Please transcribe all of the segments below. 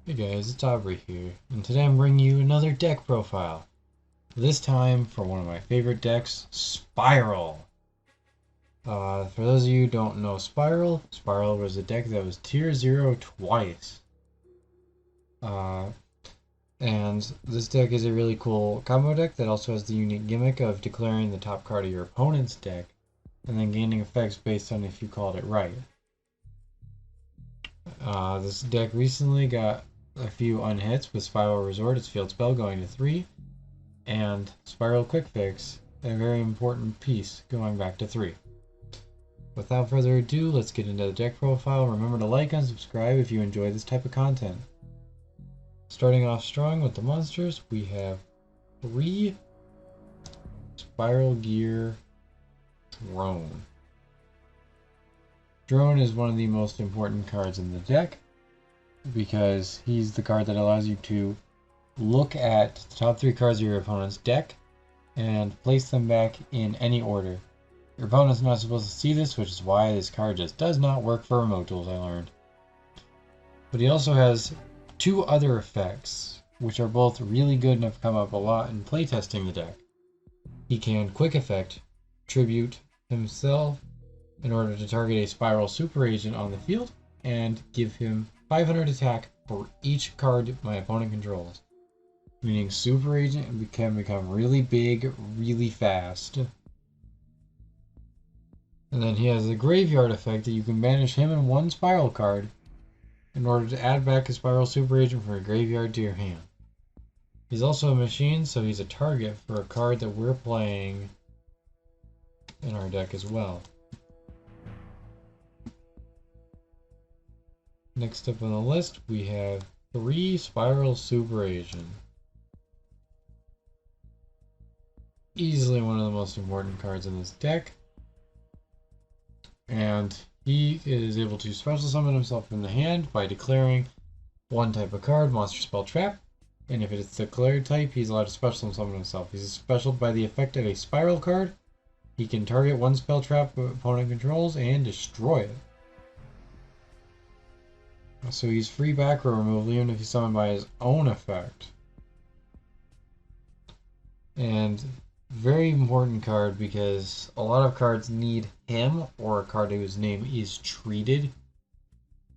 Hey guys, it's Aubrey here, and today I'm bringing you another deck profile. This time for one of my favorite decks, Spyral. For those of you who don't know Spyral was a deck that was tier 0 twice. And this deck is a really cool combo deck that also has the unique gimmick of declaring the top card of your opponent's deck, and then gaining effects based on if you called it right. This deck recently got a few unhits with Spiral Resort, its field spell going to 3, and Spiral Quick Fix, a very important piece going back to 3. Without further ado, let's get into the deck profile. Remember to like and subscribe if you enjoy this type of content. Starting off strong with the monsters, we have 3 Spiral Gear Drone. Drone is one of the most important cards in the deck, because he's the card that allows you to look at the top 3 cards of your opponent's deck and place them back in any order. Your opponent's not supposed to see this, which is why this card just does not work for remote tools, I learned. But he also has 2 other effects, which are both really good and have come up a lot in playtesting the deck. He can quick effect tribute himself in order to target a Spiral Super Agent on the field and give him 500 attack for each card my opponent controls. Meaning Super Agent can become really big, really fast. And then he has the Graveyard effect that you can banish him and 1 Spiral card in order to add back a Spiral Super Agent from your graveyard to your hand. He's also a machine, so he's a target for a card that we're playing in our deck as well. Next up on the list, we have 3 Spiral Super Agent. Easily one of the most important cards in this deck. And he is able to special summon himself from the hand by declaring 1 type of card, Monster Spell Trap. And if it's declared type, he's allowed to special summon himself. He's specialed by the effect of a Spiral card. He can target 1 spell trap opponent controls and destroy it. So he's free back row removal even if he's summoned by his own effect. And very important card because a lot of cards need him or a card whose name is treated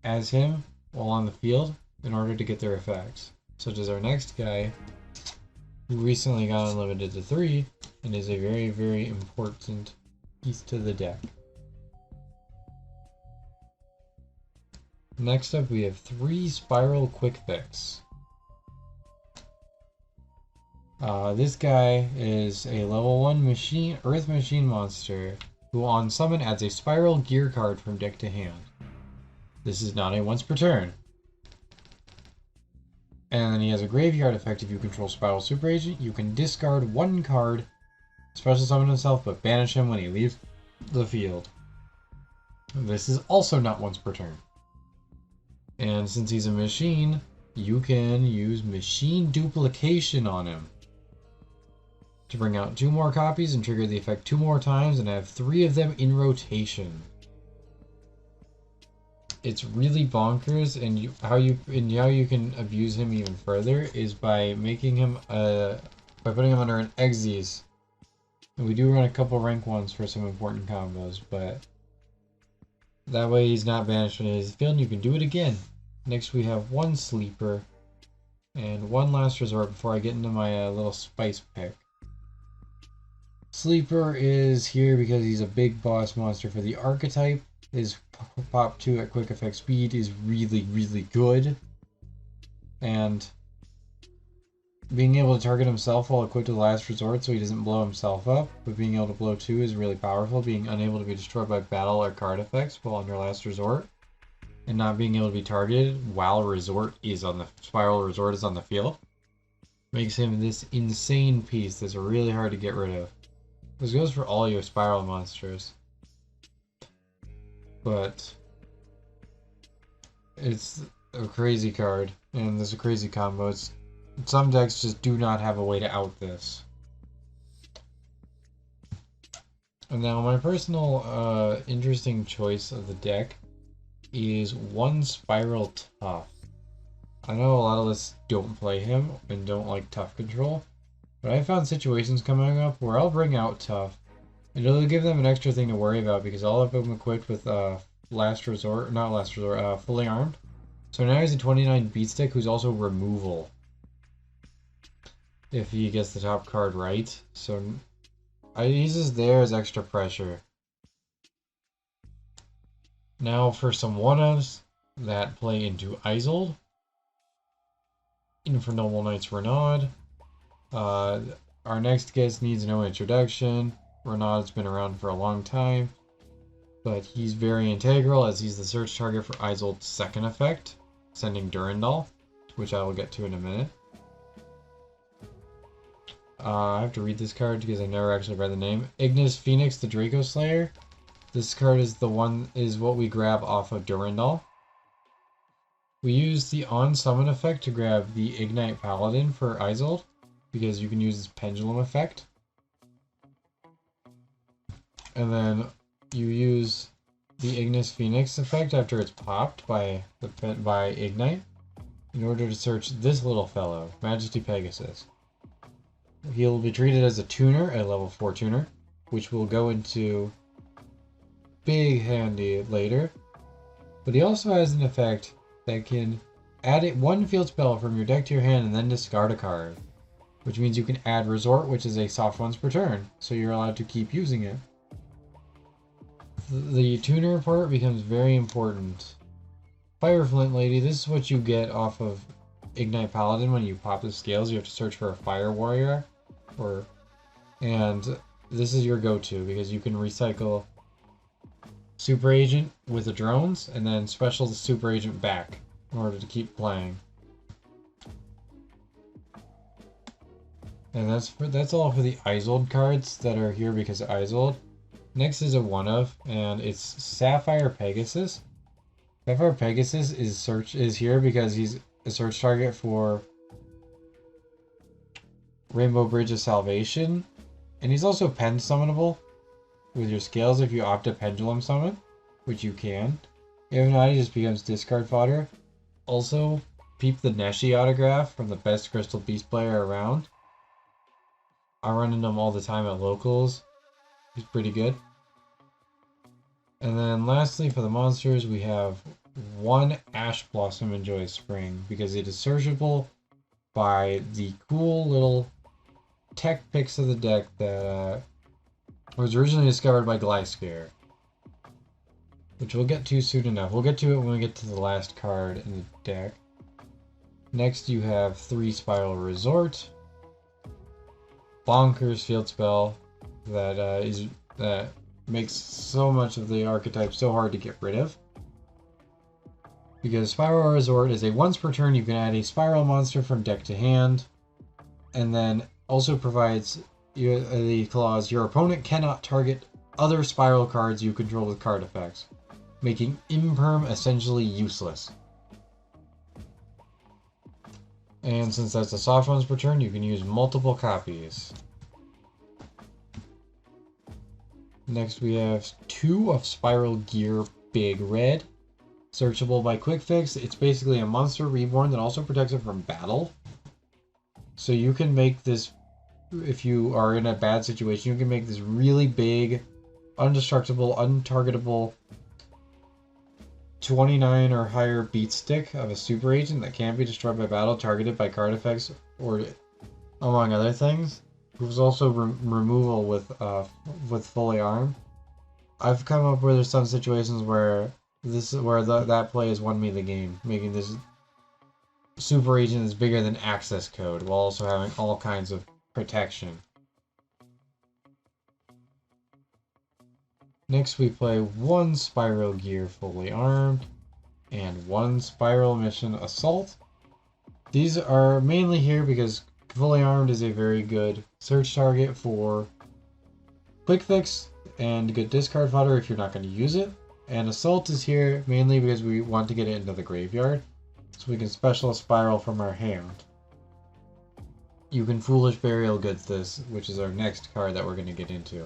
as him while on the field in order to get their effects. Such as our next guy, who recently got unlimited to 3 and is a very, very important piece to the deck. Next up, we have 3 Spiral Quick Fix. This guy is a level 1 machine, Earth Machine monster who on summon adds a Spiral Gear card from deck to hand. This is not a once per turn. And then he has a Graveyard effect. If you control Spiral Super Agent, you can discard 1 card, special summon himself, but banish him when he leaves the field. This is also not once per turn. And since he's a machine, you can use machine duplication on him to bring out 2 more copies and trigger the effect 2 more times and have 3 of them in rotation. It's really bonkers, and how you can abuse him even further is by making him by putting him under an Xyz. And we do run a couple rank 1s for some important combos, but that way he's not banished when he's field and you can do it again. Next we have 1 Sleeper and 1 Last Resort before I get into my little spice pick. Sleeper is here because he's a big boss monster for the archetype. His pop 2 at quick effect speed is really, really good. And being able to target himself while equipped to Last Resort so he doesn't blow himself up, but being able to blow 2 is really powerful. Being unable to be destroyed by battle or card effects while under Last Resort, and not being able to be targeted while Spiral Resort is on the field, makes him this insane piece that's really hard to get rid of. This goes for all your Spiral monsters. But it's a crazy card, and there's a crazy combo. Some decks just do not have a way to out this. And now my personal interesting choice of the deck is 1 Spiral Tough. I know a lot of us don't play him and don't like tough control, but I found situations coming up where I'll bring out tough, and it'll give them an extra thing to worry about because all of them equipped with last resort, not last resort, fully armed. So now he's a 29 beatstick who's also removal if he gets the top card right. So he's just there as extra pressure. Now for some one-ofs that play into Isolde. For Noble Knights Renaud. Our next guest needs no introduction. Renaud's been around for a long time, but he's very integral as he's the search target for Isolde's second effect, sending Durandal, which I will get to in a minute. I have to read this card because I never actually read the name. Ignis Phoenix, the Draco Slayer. This card is what we grab off of Durandal. We use the on summon effect to grab the Ignite Paladin for Isolde, because you can use this pendulum effect. And then you use the Ignis Phoenix effect after it's popped by Ignite in order to search this little fellow, Majesty Pegasus. He'll be treated as a tuner, a level 4 tuner, which will go into big handy later. But he also has an effect that can add one field spell from your deck to your hand and then discard a card, which means you can add Resort, which is a soft once per turn, so you're allowed to keep using it. The tuner part becomes very important. Fireflint Lady, this is what you get off of Ignite Paladin when you pop the scales. You have to search for a Fire Warrior, and this is your go-to because you can recycle Super Agent with the drones and then special the Super Agent back in order to keep playing. And that's all for the Isolde cards that are here because of Isolde. Next is a one-of, and it's Sapphire Pegasus. Sapphire Pegasus is here because he's a search target for Rainbow Bridge of Salvation, and he's also pen summonable with your scales if you opt to pendulum summon, which you can. If not, he just becomes discard fodder. Also, peep the Neshi autograph from the best Crystal Beast player around. I run into him all the time at locals. He's pretty good. And then lastly, for the monsters, we have one Ash Blossom Enjoy Spring because it is searchable by the cool little tech picks of the deck that was originally discovered by Glycare, which we'll get to soon enough. We'll get to it when we get to the last card in the deck. Next, you have 3 Spiral Resort, bonkers field spell that makes so much of the archetype so hard to get rid of. Because Spyral Resort is a once per turn, you can add a Spiral monster from deck to hand, and then also provides the clause, your opponent cannot target other Spiral cards you control with card effects, making Imperm essentially useless. And since that's a soft ones per turn, you can use multiple copies. Next we have 2 of Spiral Gear Big Red. Searchable by Quick Fix. It's basically a monster reborn that also protects it from battle. So you can make this, if you are in a bad situation, you can make this really big, undestructible, untargetable 29 or higher beat stick of a super agent that can't be destroyed by battle, targeted by card effects, or among other things. Who's also removal with fully armed. I've come up where there's some situations where that play has won me the game, making this super agent is bigger than access code while also having all kinds of protection. Next we play 1 Spiral Gear fully armed and 1 Spiral Mission Assault. These are mainly here because fully armed is a very good search target for Quick Fix and good discard fodder if you're not going to use it. And Assault is here mainly because we want to get it into the graveyard, so we can special Spiral from our hand. You can Foolish Burial Goods this, which is our next card that we're going to get into.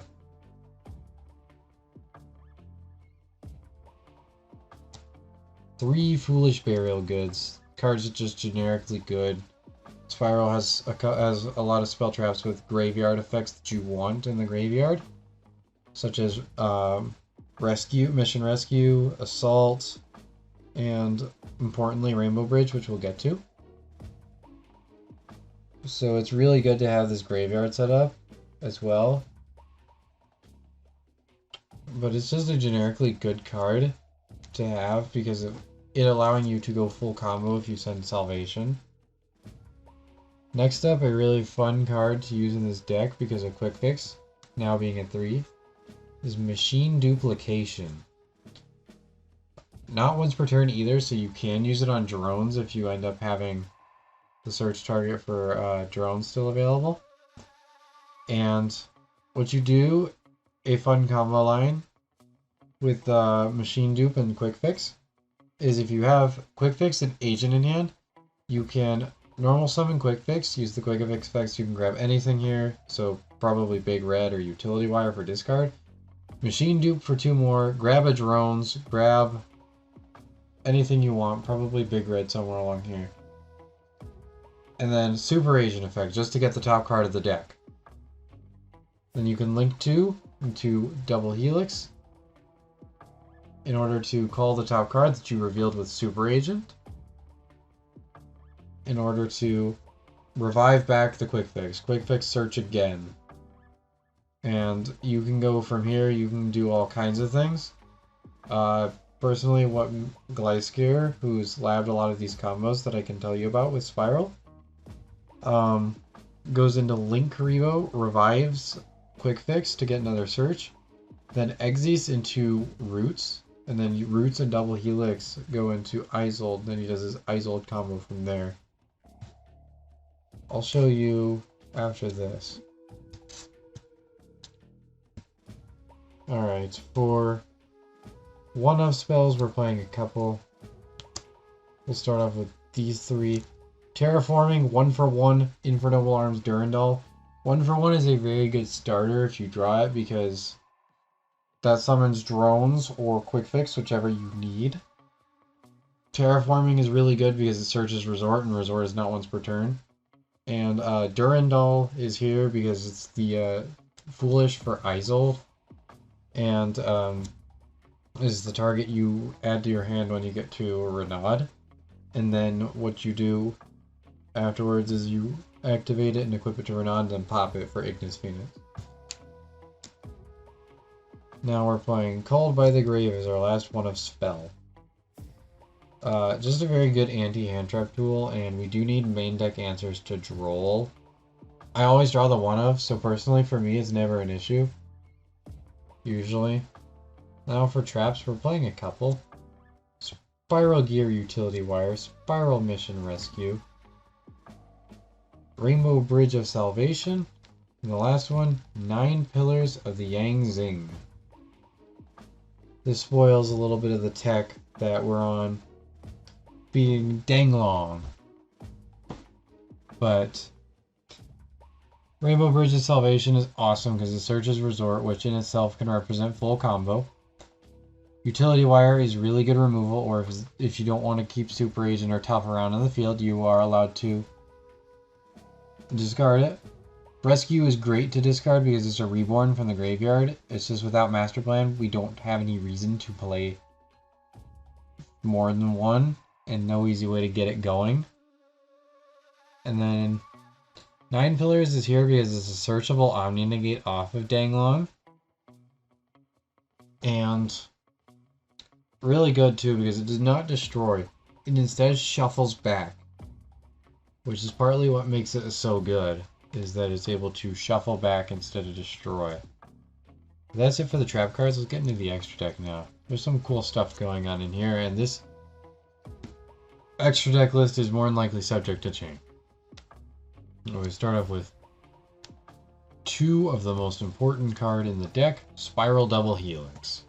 Three Foolish Burial Goods. card's just generically good. Spyral has a lot of spell traps with graveyard effects that you want in the graveyard, such as mission rescue, assault, and importantly Rainbow Bridge, which we'll get to. So it's really good to have this graveyard set up as well. But it's just a generically good card to have because of it allowing you to go full combo if you send Salvation. Next up, a really fun card to use in this deck because of Quick Fix, now being at 3, is Machine Duplication. Not once per turn either, so you can use it on drones if you end up having the search target for drones still available. And what you do, a fun combo line with Machine Dupe and Quick Fix, is if you have Quick Fix and Agent in hand, you can normal summon Quick Fix, use the Quick Fix effects, you can grab anything here, so probably Big Red or Utility Wire for discard. Machine Dupe for 2 more, grab a drones, grab anything you want, probably Big Red somewhere along here. And then Super Agent effect, just to get the top card of the deck. Then you can link 2 into Double Helix in order to call the top card that you revealed with Super Agent, in order to revive back the Quick Fix. Quick Fix search again. And you can go from here, you can do all kinds of things. Personally, what Glyskier, who's labbed a lot of these combos that I can tell you about with Spyral, goes into Link Revo, revives Quick Fix to get another search, then exits into Roots, and then Roots and Double Helix go into Isolde, then he does his Isolde combo from there. I'll show you after this. Alright, for one-off spells, we're playing a couple. We'll start off with these 3. Terraforming, 1-for-1, Infernoble Arms Durandal. 1-for-1 is a very good starter if you draw it because that summons drones or Quick Fix, whichever you need. Terraforming is really good because it searches Resort, and Resort is not once per turn. And Durandal is here because it's the Foolish for Isolde, and is the target you add to your hand when you get to Renaud. And then what you do afterwards is you activate it and equip it to Renaud, and then pop it for Ignis Phoenix. Now we're playing Called by the Grave as our last one of spell. Just a very good anti-hand trap tool, and we do need main deck answers to Droll. I always draw the one of, so personally for me it's never an issue. Usually. Now for traps, we're playing a couple. Spyral Gear Utility Wire, Spyral Mission Rescue, Rainbow Bridge of Salvation, and the last one, 9 Pillars of the Yang Zing. This spoils a little bit of the tech that we're on, being dang long. But Rainbow Bridge of Salvation is awesome because it searches Resort, which in itself can represent full combo. Utility Wire is really good removal, or if you don't want to keep Super Agent or Tough around in the field, you are allowed to discard it. Rescue is great to discard because it's a reborn from the graveyard. It's just without Master Plan, we don't have any reason to play more than one, and no easy way to get it going. And then 9 Pillars is here because it's a searchable Omni Negate off of Danglong. And really good too because it does not destroy. It instead shuffles back. Which is partly what makes it so good, is that it's able to shuffle back instead of destroy. That's it for the trap cards. Let's get into the extra deck now. There's some cool stuff going on in here, and this extra deck list is more than likely subject to change. We start off with 2 of the most important card in the deck, Spyral Double Helix.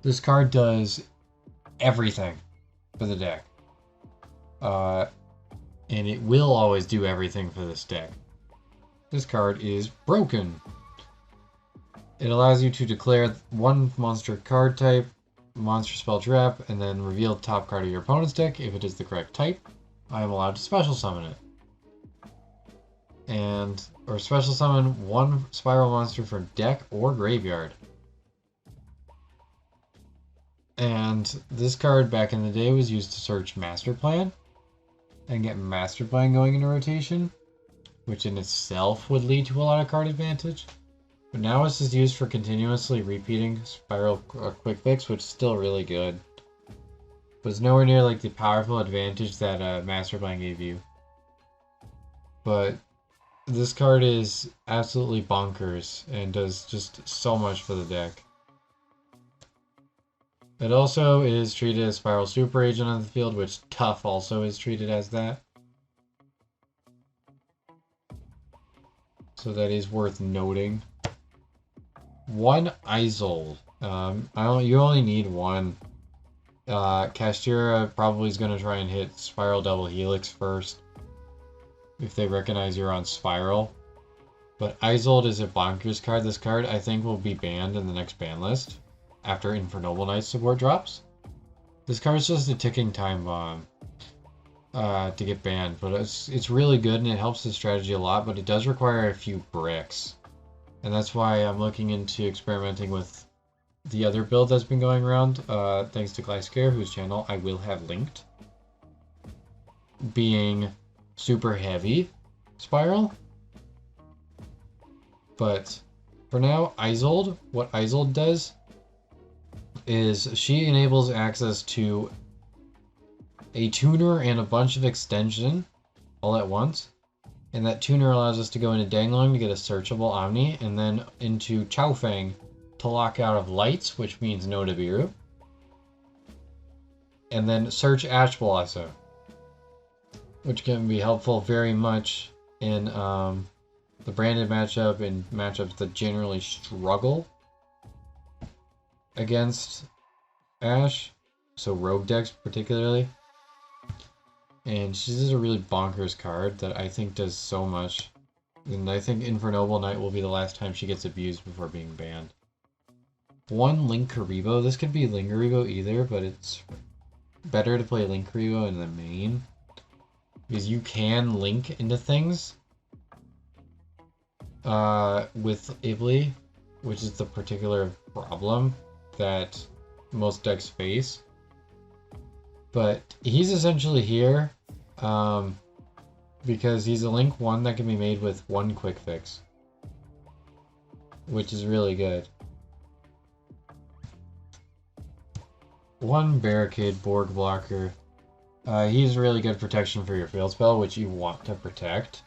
This card does everything for the deck. And it will always do everything for this deck. This card is broken. It allows you to declare 1 monster card type, monster spell trap, and then reveal the top card of your opponent's deck. If it is the correct type, I am allowed to special summon it. Or special summon one Spyral monster from deck or graveyard. And this card back in the day was used to search Master Plan and get Master Plan going into rotation, which in itself would lead to a lot of card advantage. But now it's just used for continuously repeating Spyral Quick Fix, which is still really good. But it's nowhere near like the powerful advantage that Master Plan gave you. But this card is absolutely bonkers and does just so much for the deck. It also is treated as Spyral Super Agent on the field, which Tough also is treated as that. So that is worth noting. One Isolde. You only need one. Castira probably is going to try and hit Spyral Double Helix first, if they recognize you're on Spyral. But Isolde is a bonkers card. This card, I think, will be banned in the next ban list after Infernoble Knight support drops. This card is just a ticking time bomb to get banned, but it's really good and it helps the strategy a lot, but it does require a few bricks. And that's why I'm looking into experimenting with the other build that's been going around, thanks to Glycare, whose channel I will have linked, being super heavy Spyral. But for now, Isolde, what Isolde does is she enables access to a tuner and a bunch of extension all at once. And that tuner allows us to go into Danglong to get a searchable Omni, and then into Chaofeng to lock out of Lights, which means no Nibiru. And then search Ash Blossom, which can be helpful very much in the branded matchup and matchups that generally struggle against Ash, so rogue decks particularly. And she's just a really bonkers card that I think does so much. And I think Infernoble Knight will be the last time she gets abused before being banned. One Linkuriboh. This could be Linkuriboh either, but it's better to play Linkuriboh in the main, because you can link into things with Ibli, which is the particular problem that most decks face. But he's essentially here because he's a Link 1 that can be made with one Quick Fix, which is really good. One Barricade Borg Blocker. He's really good protection for your field spell, which you want to protect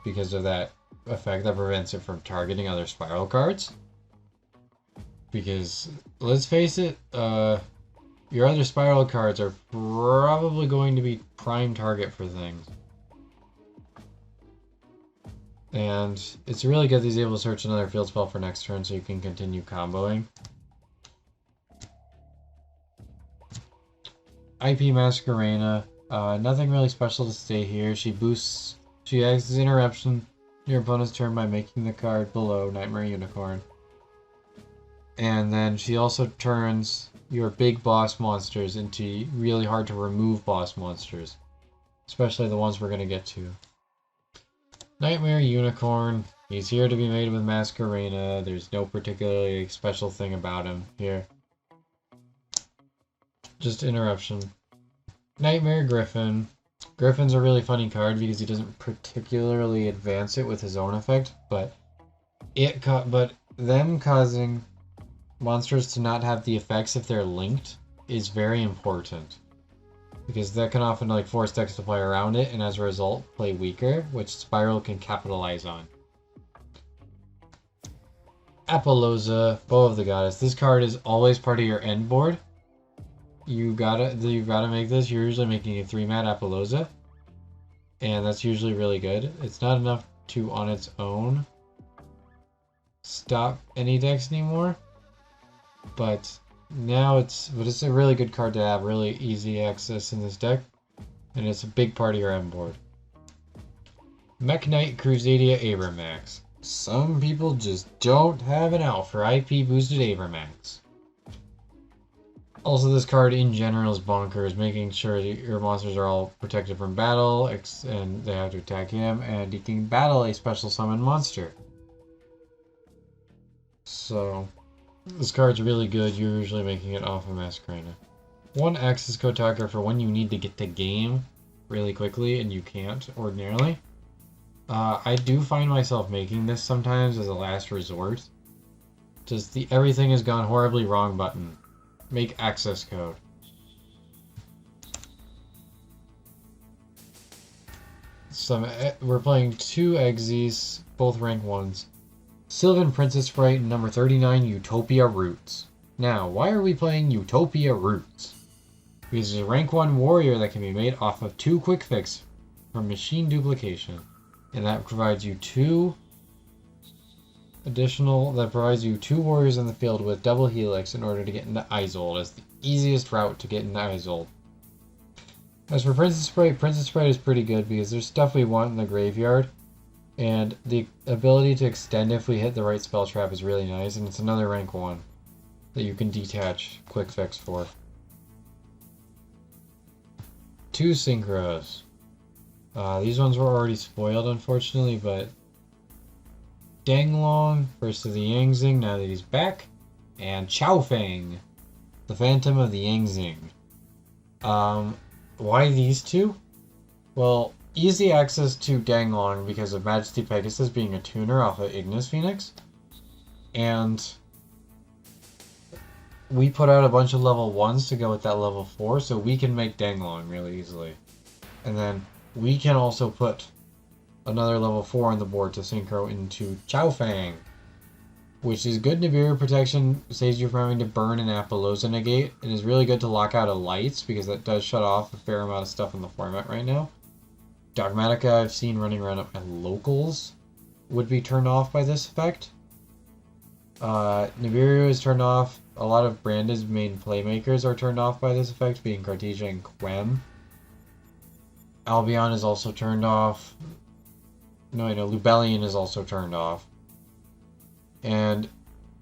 because of that effect that prevents it from targeting other Spyral cards. Because, let's face it, your other Spyral cards are probably going to be prime target for things. And it's really good that he's able to search another field spell for next turn so you can continue comboing. IP Masquerena. Nothing really special to say here. She acts as interruption your opponent's turn by making the card below Nightmare Unicorn. And then she also turns your big boss monsters into really hard to remove boss monsters, especially the ones we're going to get to. Nightmare Unicorn, he's here to be made with Masquerena. There's no particularly special thing about him here. Just interruption. Nightmare Griffin. Griffin's a really funny card because he doesn't particularly advance it with his own effect, but them causing monsters to not have the effects if they're linked is very important, because that can often force decks to play around it and as a result play weaker, which Spyral can capitalize on. Apollousa, Bow of the Goddess. This card is always part of your end board. You gotta make this. You're usually making a 3-mat Apollousa, and that's usually really good. It's not enough to on its own stop any decks anymore, but now it's a really good card to have, really easy access in this deck, and it's a big part of your end board. Mech Knight Crusadia Abramax. Some people just don't have it out for IP boosted Abramax. Also, this card in general is bonkers, making sure that your monsters are all protected from battle, and they have to attack him, and you can battle a special summon monster. So, this card's really good. You're usually making it off of Masquerena. One access code talker for when you need to get the game really quickly and you can't ordinarily. I do find myself making this sometimes as a last resort. Just the everything has gone horribly wrong button. Make access code. We're playing 2 Egsies, both rank 1s. Sylvan Princess Sprite, number 39, Utopia Roots. Now, why are we playing Utopia Roots? Because it's a rank 1 warrior that can be made off of 2 quick fix from machine duplication. And that provides you 2 warriors in the field with double helix in order to get into Isolde. That's the easiest route to get into Isolde. As for Princess Sprite is pretty good because there's stuff we want in the graveyard. And the ability to extend if we hit the right spell trap is really nice, and it's another rank 1 that you can detach quick fix for. 2 synchros. These ones were already spoiled, unfortunately, but Danglong versus the Yangzing now that he's back, and Chaofeng, the Phantom of the Yangzing. Why these 2? Well, easy access to Danglong because of Majesty Pegasus being a tuner off of Ignis Phoenix. And we put out a bunch of level 1s to go with that level 4, so we can make Danglong really easily. And then we can also put another level 4 on the board to synchro into Chaofeng, which is good Nibiru protection, saves you from having to burn an Appaloosa negate, and is really good to lock out a lights because that does shut off a fair amount of stuff in the format right now. Dogmatica I've seen running around at my locals would be turned off by this effect. Nibiru is turned off. A lot of Branded's main playmakers are turned off by this effect, being Cartesia and Quem. Albion is also turned off. Lubellion is also turned off. And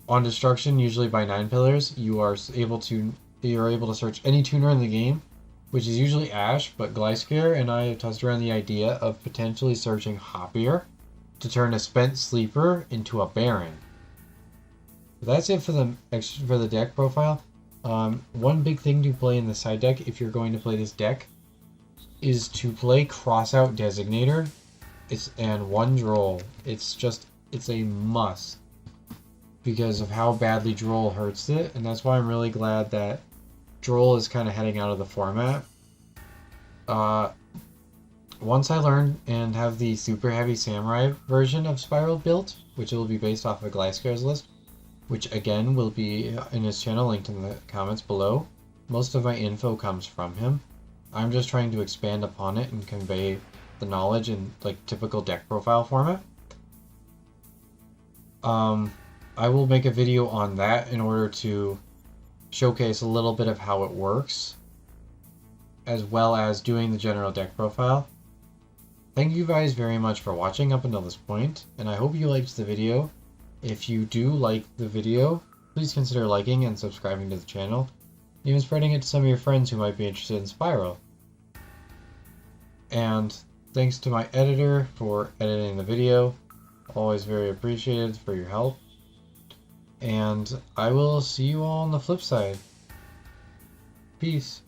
on destruction, usually by 9 pillars, you're able to search any tuner in the game, which is usually Ash, but Glyskir and I have tossed around the idea of potentially searching Hoppier to turn a Spent Sleeper into a Baron. That's it for the deck profile. One big thing to play in the side deck if you're going to play this deck is to play Crossout Designator. And 1 Droll. It's a must because of how badly Droll hurts it, and that's why I'm really glad that Droll is kind of heading out of the format. Once I learn and have the Super Heavy Samurai version of Spyral built, which will be based off of Glyskir's list, which again will be in his channel linked in the comments below. Most of my info comes from him. I'm just trying to expand upon it and convey the knowledge in typical deck profile format. I will make a video on that in order to showcase a little bit of how it works, as well as doing the general deck profile. Thank you guys very much for watching up until this point, and I hope you liked the video. If you do like the video, please consider liking and subscribing to the channel, and even spreading it to some of your friends who might be interested in Spyral. And thanks to my editor for editing the video. Always very appreciated for your help. And I will see you all on the flip side. Peace.